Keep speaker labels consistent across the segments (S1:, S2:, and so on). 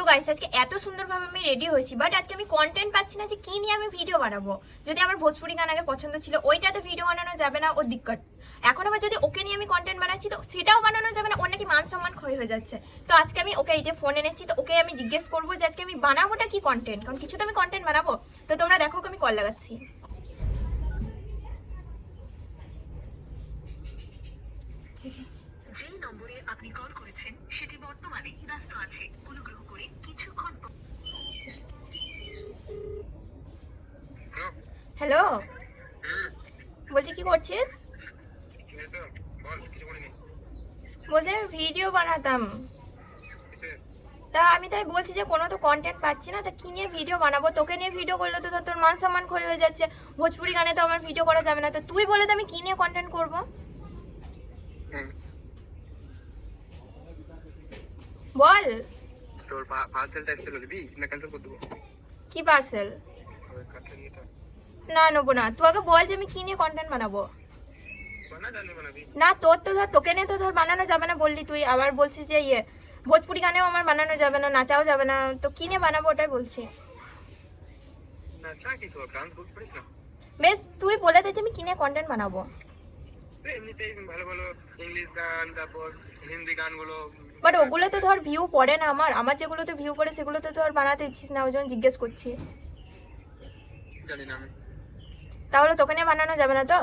S1: Guys আজকে এত সুন্দরভাবে আমি রেডি হয়েছি, বাট আজকে আমি কন্টেন্ট পাচ্ছি না যে কি নিয়ে আমি ভিডিও বানাবো। যদি আমার ভোজপুরি গান আগে পছন্দ ছিল, ওইটাতে ভিডিও বানানো যাবে না, ও দিক্কত। এখন আবার যদি ওকে নিয়ে আমি কন্টেন্ট বানাচ্ছি তো সেটাও বানানো যাবে না, ওর নাকি মান সম্মান ক্ষয় হয়ে যাচ্ছে। তো আজকে আমি ওকে এই যে ফোন এনেছি, তো ওকে আমি জিজ্ঞেস করবো যে আজকে আমি বানাবোটা কি কন্টেন্ট, কারণ কিছু তো আমি কন্টেন্ট বানাবো। তো তোমরা দেখো ওকে আমি কল লাগাচ্ছি।
S2: যে নম্বরে আপনি কল করেছেন সেটি বর্তমানে ব্যস্ত আছে। অনুগ্রহ করে কিছুক্ষণ পর।
S1: হ্যালো, বলছি কি করছিস? বলছি আমি ভিডিও বানাতাম, তা আমি তাই বলছি যে কোনো তো কন্টেন্ট পাচ্ছি না, তা কি নিয়ে ভিডিও বানাবো? তোকে নিয়ে ভিডিও করলে তো তোর মান সম্মান ক্ষয় হয়ে যাচ্ছে। ভোজপুরি গানে তো আমার ভিডিও করা যাবে না, তো তুই বলে তো আমি কি নিয়ে কন্টেন্ট করব? বল।
S3: তোর পার্সেলটা এসে দিবি না ক্যান্সেল করে দেবো?
S1: কি পার্সেল? না নেবো না, তুই আগে বল যে আমি কি নিয়ে কন্টেন্ট বানাবো। না তোর তো ধর, তোকে নিয়ে তো ধর বানানো যাবে না বললি, তুই আবার বলছিস যে ভোজপুরি গানেও আমার বানানো যাবে না, নাচাও যাবে না, তো কি নিয়ে বানাবো ওটাই বলছি। বেশ তুই বলে দে যে আমি কি নিয়ে কন্টেন্ট বানাবো।
S3: এমনিতেই ভালো ভালো ইংলিশ গান, তারপর হিন্দি গানগুলো।
S1: বাট ওগুলো তো ধর ভিউ পড়ে না, আমার যেগুলোতে ভিউ পড়ে সেগুলো তো ধর বানাতে ইচ্ছিস না, ওই জন্য জিজ্ঞেস করছি।
S3: জানি না আমি,
S1: তাহলে তোকে নিয়ে বানানো যাবে না তো?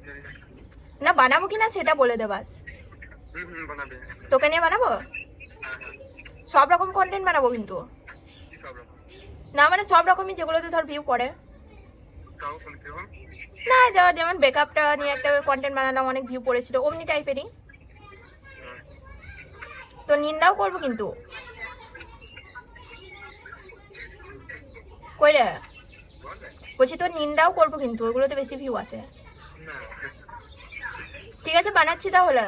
S3: জানি না।
S1: না বানাবো কিনা সেটা বলে দে বাস।
S3: বানাবে।
S1: তোকে নিয়ে বানাবো,
S3: হ্যাঁ, হ্যাঁ।
S1: সব রকম কন্টেন্ট বানাবো কিন্তু।
S3: কি সব রকম?
S1: না মানে সব রকমই, যেগুলোতে ধর ভিউ পড়ে।
S3: তাও কোন কিরকম?
S1: না ধর যেমন ব্রেকআপটা নিয়ে একটা কন্টেন্ট বানালাম, অনেক ভিউ পড়েছিল, অমনি টাইপেরই। তো নিন্দাও করবো কিন্তু। কই রে, বলছি তোর নিন্দাও করবো কিন্তু, ওইগুলোতে বেশি ভিউ আসে।
S3: না
S1: ঠিক আছে বানাচ্ছি তাহলে।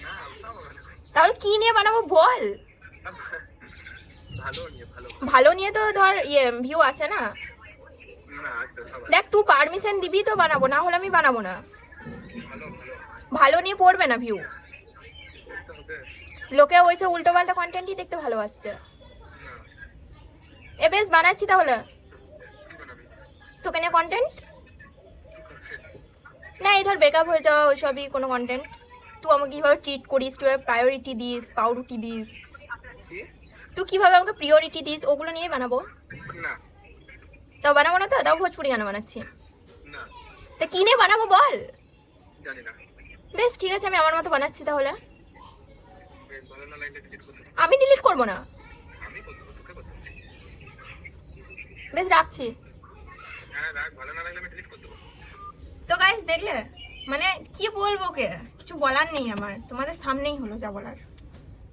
S3: না, ওটাও হবে না।
S1: তাহলে কি নিয়ে বানাবো বল।
S3: ভালো নিয়ে ভালো।
S1: ভালো নিয়ে তো ধর ভিউ আসে না।
S3: না আসবে সবাই।
S1: দেখ তুই পারমিশন দিবি তো বানাবো, না হলে আমি বানাবো না।
S3: ভালো ভালো
S1: ভালো নিয়ে পড়বে না ভিউ,
S3: করতে হবে।
S1: লোকে ওইসব উল্টো পাল্টা কন্টেন্টই দেখতে ভালোবাসছে।
S3: না
S1: এ বেশ বানাচ্ছি তাহলে।
S3: কি বানাবি?
S1: তোকে নিয়ে কন্টেন্ট না, এই ধর ব্রেকআপ হয়ে যাওয়া ওইসবই কোনো কন্টেন্ট। তুই আমাকে কীভাবে ট্রিট করিস, কীভাবে প্রায়োরিটি দিস, পাউরুটি দিস,
S3: কি?
S1: তুই কীভাবে আমাকে প্রিয়োরিটি দিস, ওগুলো নিয়ে বানাবো।
S3: না
S1: তাও বানাবো না তো, তাও ভোজপুরি গান বানাচ্ছি।
S3: না
S1: তা কি নিয়ে বানাবো বল।
S3: জানি না।
S1: বেশ ঠিক আছে, আমি আমার মতো বানাচ্ছি তাহলে।
S3: বেশ ভালো না লাগলে ডিলিট করতে হবে।
S1: আমি ডিলিট করবো না।
S3: আমি করতে হবে, তোকে করতে হবে।
S1: বেশ রাখছি।
S3: হ্যাঁ রাখ, ভালো না লাগলে আমি ডিলিট করতে হবে।
S1: তো গাইস দেখলে, মানে কি বলবো, কে কিছু বলার নেই আমার, তোমাদের সামনেই হলো যা বলার।